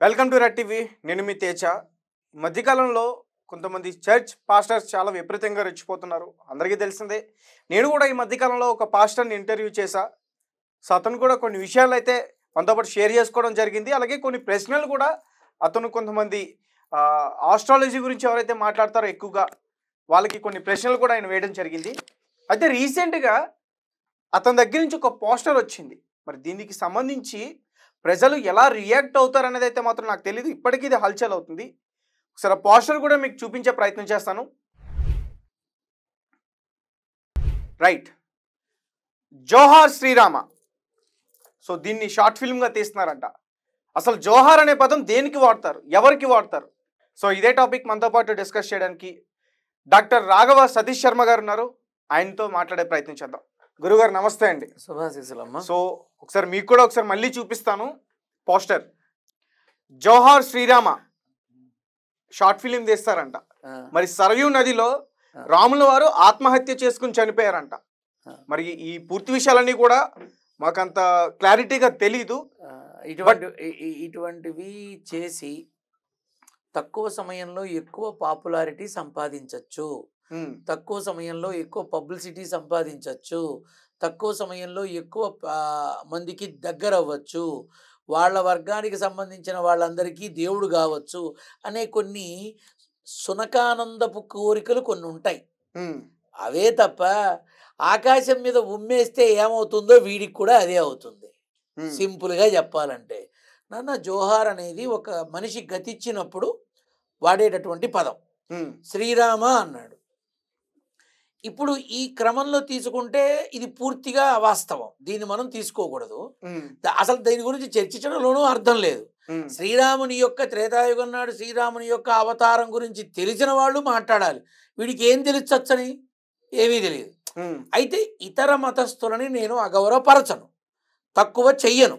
Welcome to red TV. నేను మీ తేజ. ఈ మధ్యకాలంలో కొంతమంది చర్చ్ పాస్టర్స్ చాలా విపరీతంగా రెచ్చిపోతున్నారు. అందరికీ తెలిసిందే. నేను కూడా ఈ మధ్యకాలంలో ఒక పాస్టర్ని ఇంటర్వ్యూ చేశా. సో అతను కూడా కొన్ని విషయాలు అయితే మనతో పాటు షేర్ చేసుకోవడం జరిగింది. అలాగే కొన్ని ప్రశ్నలు కూడా అతను కొంతమంది ఆస్ట్రాలజీ గురించి ఎవరైతే మాట్లాడతారో ఎక్కువగా వాళ్ళకి కొన్ని ప్రశ్నలు కూడా ఆయన వేయడం జరిగింది. అయితే రీసెంట్గా అతని దగ్గర నుంచి ఒక పోస్టర్ వచ్చింది. మరి దీనికి సంబంధించి ప్రజలు ఎలా రియాక్ట్ అవుతారు అనేది అయితే మాత్రం నాకు తెలియదు. ఇప్పటికీ ఇది హల్చల్ అవుతుంది. ఒకసారి పోస్టర్ కూడా మీకు చూపించే ప్రయత్నం చేస్తాను. రైట్, జోహార్ శ్రీరామ. సో దీన్ని షార్ట్ ఫిల్మ్గా తీస్తున్నారంట. అసలు జోహార్ అనే పదం దేనికి వాడతారు, ఎవరికి వాడతారు? సో ఇదే టాపిక్ మనతో పాటు డిస్కస్ చేయడానికి డాక్టర్ రాఘవ సతీష్ శర్మ గారు ఉన్నారు. ఆయనతో మాట్లాడే ప్రయత్నం చేద్దాం. గురుగారు నమస్తే అండి. శుభాశీస్సులమ్మ. సో ఒకసారి మీకు కూడా ఒకసారి మళ్ళీ చూపిస్తాను పోస్టర్. జోహార్ శ్రీరామ షార్ట్ ఫిలిం తీస్తారంట. మరి సరయూ నదిలో రాముల వారు ఆత్మహత్య చేసుకుని చనిపోయారంట. మరి ఈ పూర్తి విషయాలన్నీ కూడా మాకంత క్లారిటీగా తెలీదు. ఇటువంటివి చేసి తక్కువ సమయంలో ఎక్కువ పాపులారిటీ సంపాదించవచ్చు, తక్కువ సమయంలో ఎక్కువ పబ్లిసిటీ సంపాదించవచ్చు, తక్కువ సమయంలో ఎక్కువ మందికి దగ్గర అవ్వచ్చు, వాళ్ళ వర్గానికి సంబంధించిన వాళ్ళందరికీ దేవుడు కావచ్చు అనే కొన్ని సునకానందపు కోరికలు కొన్ని ఉంటాయి. అవే తప్ప ఆకాశం మీద ఉమ్మేస్తే ఏమవుతుందో వీడికి కూడా అదే అవుతుంది. సింపుల్గా చెప్పాలంటే నాన్న, జోహార్ అనేది ఒక మనిషి గతిచ్చినప్పుడు వాడేటటువంటి పదం. శ్రీరామ అన్నాడు. ఇప్పుడు ఈ క్రమంలో తీసుకుంటే ఇది పూర్తిగా అవాస్తవం. దీన్ని మనం తీసుకోకూడదు. అసలు దీని గురించి చర్చించడంలోనూ అర్థం లేదు. శ్రీరాముని యొక్క త్రేతాయుగం నాడు శ్రీరాముని యొక్క అవతారం గురించి తెలిసిన వాళ్ళు మాట్లాడాలి. వీడికి ఏం తెలుసని ఏమీ తెలియదు. అయితే ఇతర మతస్థులని నేను అగౌరవపరచను, తక్కువ చెయ్యను.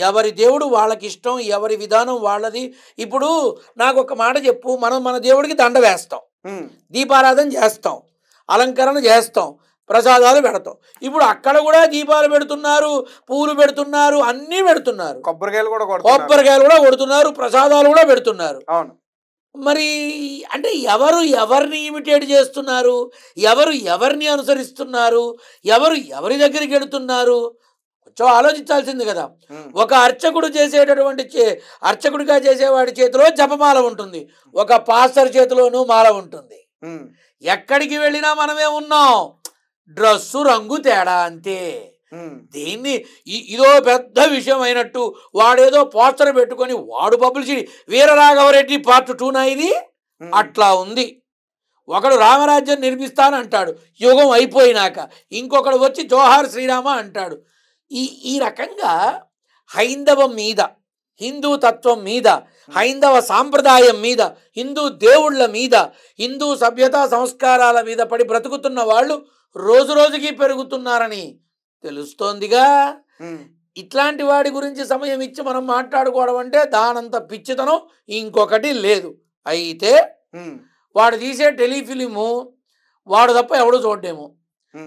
ఎవరి దేవుడు వాళ్ళకి ఇష్టం, ఎవరి విధానం వాళ్ళది. ఇప్పుడు నాకు ఒక మాట చెప్పు, మనం మన దేవుడికి దండ వేస్తాం, దీపారాధన చేస్తాం, అలంకరణ చేస్తాం, ప్రసాదాలు పెడతాం. ఇప్పుడు అక్కడ కూడా దీపాలు పెడుతున్నారు, పూలు పెడుతున్నారు, అన్నీ పెడుతున్నారు, కొబ్బరికాయలు కూడా కొడుతున్నారు, ప్రసాదాలు కూడా పెడుతున్నారు. అవును. మరి అంటే ఎవరు ఎవరిని ఇమిటేట్ చేస్తున్నారు, ఎవరు ఎవరిని అనుసరిస్తున్నారు, ఎవరు ఎవరి దగ్గరికి వెళుతున్నారు? కొంచెం ఆలోచించాల్సింది కదా. ఒక అర్చకుడు అర్చకుడిగా చేసేవాడి చేతిలో జపమాల ఉంటుంది, ఒక పాస్టర్ చేతిలోనూ మాల ఉంటుంది. ఎక్కడికి వెళ్ళినా మనమే ఉన్నాం, డ్రస్సు రంగు తేడా అంతే. దీన్ని ఇదో పెద్ద విషయం అయినట్టు వాడేదో పోస్టర్ పెట్టుకొని వాడు పబ్లిసిటీ. వీరరాఘవరెడ్డి పార్ట్ 2 ఇది అట్లా ఉంది. ఒకడు రామరాజ్యం నిర్మిస్తానంటాడు యుగం అయిపోయినాక, ఇంకొకడు వచ్చి జోహార్ శ్రీరామ అంటాడు. ఈ రకంగా హైందవం మీద, హిందూ తత్వం మీద, హైందవ సాంప్రదాయం మీద, హిందూ దేవుళ్ళ మీద, హిందూ సభ్యతా సంస్కారాల మీద పడి బ్రతుకుతున్న వాళ్ళు రోజు రోజుకి పెరుగుతున్నారని తెలుస్తోందిగా. ఇట్లాంటి వాడి గురించి సమయం ఇచ్చి మనం మాట్లాడుకోవడం అంటే దానంత పిచ్చితనం ఇంకొకటి లేదు. అయితే వాడు తీసే టెలిఫిలిము వాడు తప్ప ఎవడు చూడడేమో,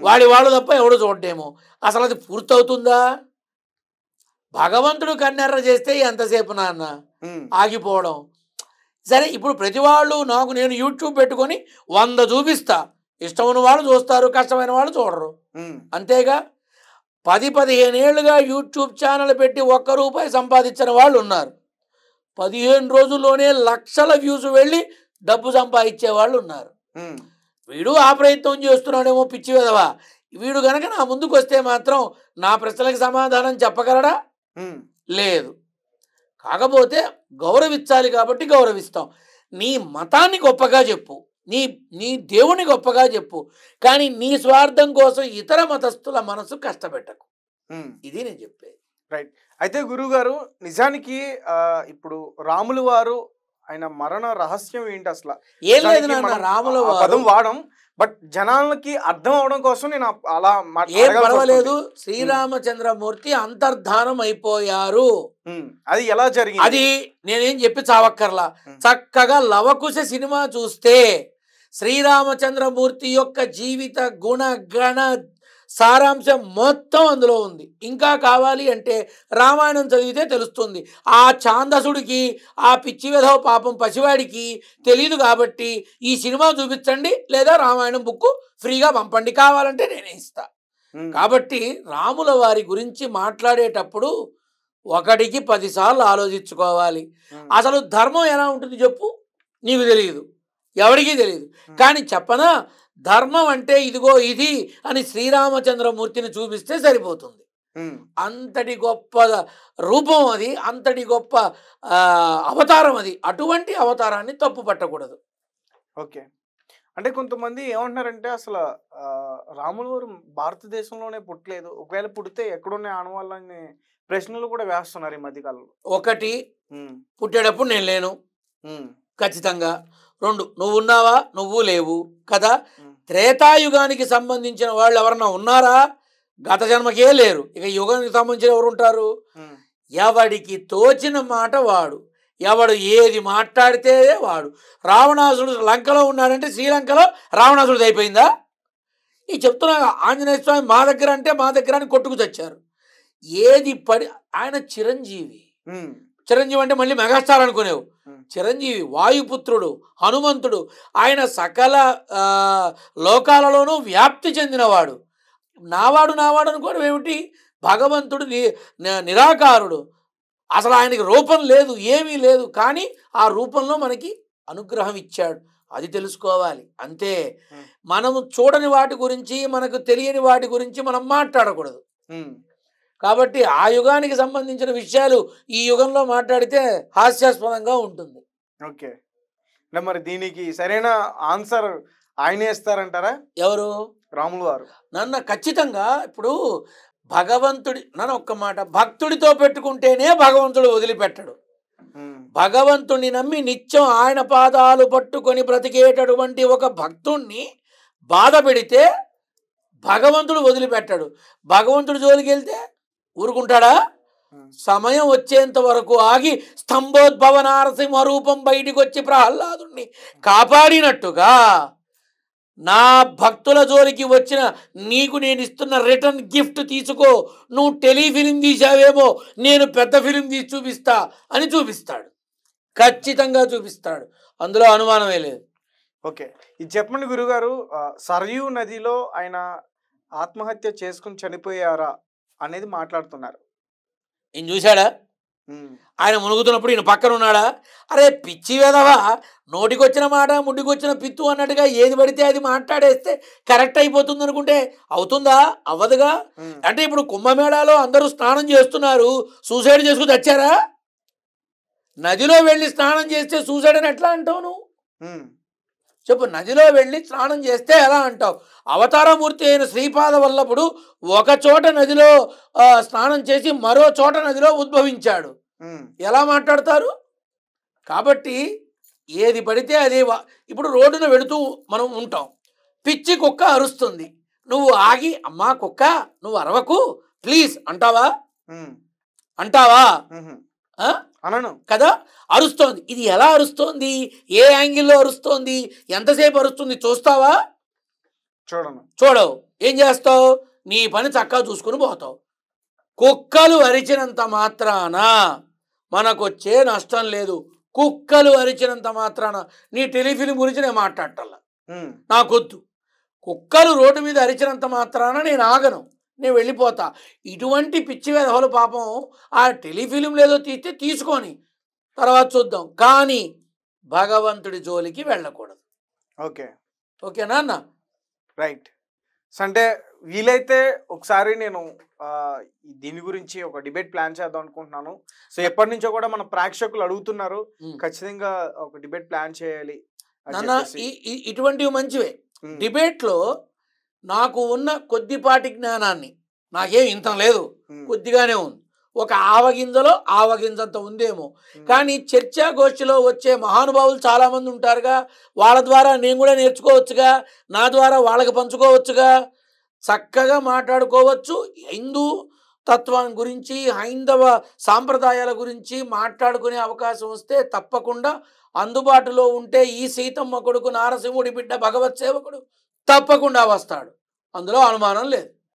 వాళ్ళు తప్ప ఎవడు చూడడేమో. అసలు అది పూర్తవుతుందా? భగవంతుడు కన్నెర్ర చేస్తే ఎంతసేపు నాన్న ఆగిపోవడం. సరే, ఇప్పుడు ప్రతి వాళ్ళు నేను యూట్యూబ్ పెట్టుకొని 100 చూపిస్తా. ఇష్టమైన వాళ్ళు చూస్తారు, కష్టమైన వాళ్ళు చూడరు, అంతేగా. 10-15 ఏళ్ళుగా యూట్యూబ్ ఛానల్ పెట్టి ₹1 సంపాదించిన వాళ్ళు ఉన్నారు. 15 రోజుల్లోనే లక్షల వ్యూస్ వెళ్ళి డబ్బు సంపాదించే వాళ్ళు ఉన్నారు. వీడు ఆ ప్రయత్నం చేస్తున్నాడేమో పిచ్చి విధవా. వీడు గనక నా ముందుకు వస్తే మాత్రం నా ప్రశ్నలకు సమాధానం చెప్పగలడా? లేదు. కాకపోతే గౌరవించాలి కాబట్టి గౌరవిస్తాం. నీ మతాన్ని గొప్పగా చెప్పు, నీ దేవుని గొప్పగా చెప్పు, కానీ నీ స్వార్థం కోసం ఇతర మతస్థుల మనసు కష్టపెట్టకు. ఇది నేను చెప్పేది. రైట్. అయితే గురువుగారు, నిజానికి ఇప్పుడు రాములు వారు ఆయన మరణ రహస్యం ఏంటి అసలు? ఏం లేదు నాన్న, రాముల పదం వాడం, బట్ జనాలకి అర్థం అవడం కోసం నేను అలా ఏం పర్వాలేదు. శ్రీరామచంద్రమూర్తి అంతర్ధానం అయిపోయారు. అది ఎలా జరిగింది? అది నేనేం చెప్పి చావక్కర్లా. చక్కగా లవకుశ సినిమా చూస్తే శ్రీరామచంద్రమూర్తి యొక్క జీవిత గుణ గణ సారాంశం మొత్తం అందులో ఉంది. ఇంకా కావాలి అంటే రామాయణం చదివితే తెలుస్తుంది. ఆ ఛాందసుడికి, ఆ పిచ్చి వెధవ పాపం పసివాడికి తెలియదు కాబట్టి ఈ సినిమా చూపించండి లేదా రామాయణం బుక్ ఫ్రీగా పంపండి, కావాలంటే నేనే ఇస్తా. కాబట్టి రాముల వారి గురించి మాట్లాడేటప్పుడు ఒకటికి 10 సార్లు ఆలోచించుకోవాలి. అసలు ధర్మం ఎలా ఉంటుంది చెప్పు, నీకు తెలియదు, ఎవరికీ తెలియదు. కానీ చెప్పనా, ధర్మం అంటే ఇదిగో ఇది అని శ్రీరామచంద్రమూర్తిని చూపిస్తే సరిపోతుంది. అంతటి గొప్ప రూపం అది, అంతటి గొప్ప అవతారం అది. అటువంటి అవతారాన్ని తప్పు పట్టకూడదు. ఓకే. అంటే కొంతమంది ఏమంటున్నారంటే అసలు రాములు వారు భారతదేశంలోనే పుట్టలేదు, ఒకవేళ పుడితే ఎక్కడున్న ఆనవాళ్ళని ప్రశ్నలు కూడా వేస్తున్నారు ఈ మధ్యకాలంలో. ఒకటి, పుట్టేటప్పుడు నేను లేను ఖచ్చితంగా. 2, నువ్వు ఉన్నావా, నువ్వు లేవు కదా. త్రేతాయుగానికి సంబంధించిన వాళ్ళు ఎవరన్నా ఉన్నారా? గత జన్మకే లేరు. ఇక యుగానికి సంబంధించిన ఎవరు ఉంటారు? ఎవడికి తోచిన మాట వాడు, ఎవడు ఏది మాట్లాడితే వాడు. రావణాసుడు లంకలో ఉన్నాడంటే శ్రీలంకలో రావణాసుడు అయిపోయిందా? ఈ చెప్తున్నా, ఆంజనేయ స్వామి మా దగ్గర అంటే మా దగ్గర అని కొట్టుకు తెచ్చారు. ఏది పడి ఆయన చిరంజీవి. చిరంజీవి అంటే మళ్ళీ మెగాస్టార్ అనుకునేవు. చిరంజీవి, వాయుపుత్రుడు, హనుమంతుడు. ఆయన సకల లోకాలలోనూ వ్యాప్తి చెందినవాడు. నావాడు నావాడు అనుకోవడం ఏమిటి? భగవంతుడు నిరాకారుడు. అసలు ఆయనకి రూపం లేదు, ఏమీ లేదు. కానీ ఆ రూపంలో మనకి అనుగ్రహం ఇచ్చాడు. అది తెలుసుకోవాలి అంతే. మనము చూడని వాటి గురించి, మనకు తెలియని వాటి గురించి మనం మాట్లాడకూడదు. కాబట్టి ఆ యుగానికి సంబంధించిన విషయాలు ఈ యుగంలో మాట్లాడితే హాస్యాస్పదంగా ఉంటుంది. ఓకే. అంటే మరి దీనికి సరైన ఆన్సర్ ఆయనే ఇస్తారంటారా? ఎవరు? రాములు వారు. నన్ను ఖచ్చితంగా. ఇప్పుడు భగవంతుడి, నన్ను ఒక్క మాట, భక్తుడితో పెట్టుకుంటేనే భగవంతుడు వదిలిపెట్టడు. భగవంతుడిని నమ్మి నిత్యం ఆయన పాదాలు పట్టుకొని బ్రతికేటటువంటి ఒక భక్తుణ్ణి బాధ పెడితే భగవంతుడు వదిలిపెట్టాడు. భగవంతుడు జోలికి వెళ్తే ఊరుకుంటాడా? సమయం వచ్చేంత వరకు ఆగి స్తంభోద్భవ నారసింహ రూపం బయటికి వచ్చి ప్రహ్లాదుని కాపాడినట్టుగా నా భక్తుల జోలికి వచ్చిన నీకు నేను ఇస్తున్న రిటర్న్ గిఫ్ట్ తీసుకో. నువ్వు టెలిఫిలిం తీసావేమో, నేను పెద్ద ఫిలిం తీసి చూపిస్తా అని చూపిస్తాడు. ఖచ్చితంగా చూపిస్తాడు, అందులో అనుమానమే లేదు. ఓకే. ఇది చెప్పండి గురుగారు, సరయూ నదిలో ఆయన ఆత్మహత్య చేసుకుని చనిపోయారా అనేది మాట్లాడుతున్నారు. ఈయన చూశాడా? ఆయన మునుగుతున్నప్పుడు ఈయన పక్కన ఉన్నాడా? అరే పిచ్చి వేదవా, నోటికొచ్చిన మాట ముడ్డికొచ్చిన పిత్తు అన్నట్టుగా ఏది పడితే అది మాట్లాడేస్తే కరెక్ట్ అయిపోతుంది అనుకుంటే అవుతుందా? అవ్వదుగా. అంటే ఇప్పుడు కుంభమేళాలో అందరూ స్నానం చేస్తున్నారు, సూసైడ్ చేసుకుని తెచ్చారా? నదిలో వెళ్ళి స్నానం చేస్తే సూసైడ్ అని ఎట్లా అంటావు నువ్వు? చెప్పు. నదిలో వెళ్ళి స్నానం చేస్తే ఎలా అంటావు? అవతారమూర్తి అయిన శ్రీపాద వల్లభుడు ఒక చోట నదిలో స్నానం చేసి మరో చోట నదిలో ఉద్భవించాడు. ఎలా మాట్లాడతారు? కాబట్టి ఏది పడితే అదే. ఇప్పుడు రోడ్డున వెళుతూ మనం ఉంటాం, పిచ్చి కుక్క అరుస్తుంది, నువ్వు ఆగి అమ్మా కుక్క నువ్వు అరవకు ప్లీజ్ అంటావా? అంటావా? అనను కదా. అరుస్తోంది. ఇది ఎలా అరుస్తోంది, ఏ యాంగిల్లో అరుస్తోంది, ఎంతసేపు అరుస్తుంది చూస్తావా? చూడవు. ఏం చేస్తావు? నీ పని చక్కగా చూసుకుని పోతావు. కుక్కలు అరిచినంత మాత్రాన మనకొచ్చే నష్టం లేదు. కుక్కలు అరిచినంత మాత్రాన నీ టెలిఫిలిం గురించి నేను మాట్లాడటల్లా, నాకొద్దు. కుక్కలు రోడ్డు మీద అరిచినంత మాత్రాన నేను ఆగను, నేను వెళ్ళిపోతా. ఇటువంటి పిచ్చి వేధవులు పాపం ఆ టెలిఫిలిం లేదో తీస్తే తీసుకొని తర్వాత చూద్దాం, కానీ భగవంతుడి జోలికి వెళ్ళకూడదు. ఓకేనా అన్న? రైట్. అంటే వీలైతే ఒకసారి నేను దీని గురించి ఒక డిబేట్ ప్లాన్ చేద్దాం అనుకుంటున్నాను. సో ఎప్పటి నుంచో కూడా మన ప్రేక్షకులు అడుగుతున్నారు, ఖచ్చితంగా ఒక డిబేట్ ప్లాన్ చేయాలి నాన్న. ఇటువంటివి మంచివే. డిబేట్లో నాకు ఉన్న కొద్దిపాటి జ్ఞానాన్ని, నాకేం ఇంత లేదు, కొద్దిగానే ఉంది, ఒక ఆవగింజలో ఆవగింజంత ఉందేమో. కానీ చర్చాగోష్ఠిలో వచ్చే మహానుభావులు చాలామంది ఉంటారుగా, వాళ్ళ ద్వారా నేను కూడా నేర్చుకోవచ్చుగా, నా ద్వారా వాళ్ళకి పంచుకోవచ్చుగా, చక్కగా మాట్లాడుకోవచ్చు. హిందూ తత్వం గురించి, హైందవ సాంప్రదాయాల గురించి మాట్లాడుకునే అవకాశం వస్తే తప్పకుండా అందుబాటులో ఉంటే ఈ సీతమ్మ కొడుకు నారసింహుడి బిడ్డ భగవత్ సేవకుడు తప్పకుండా వస్తాడు, అందులో అనుమానం లేదు.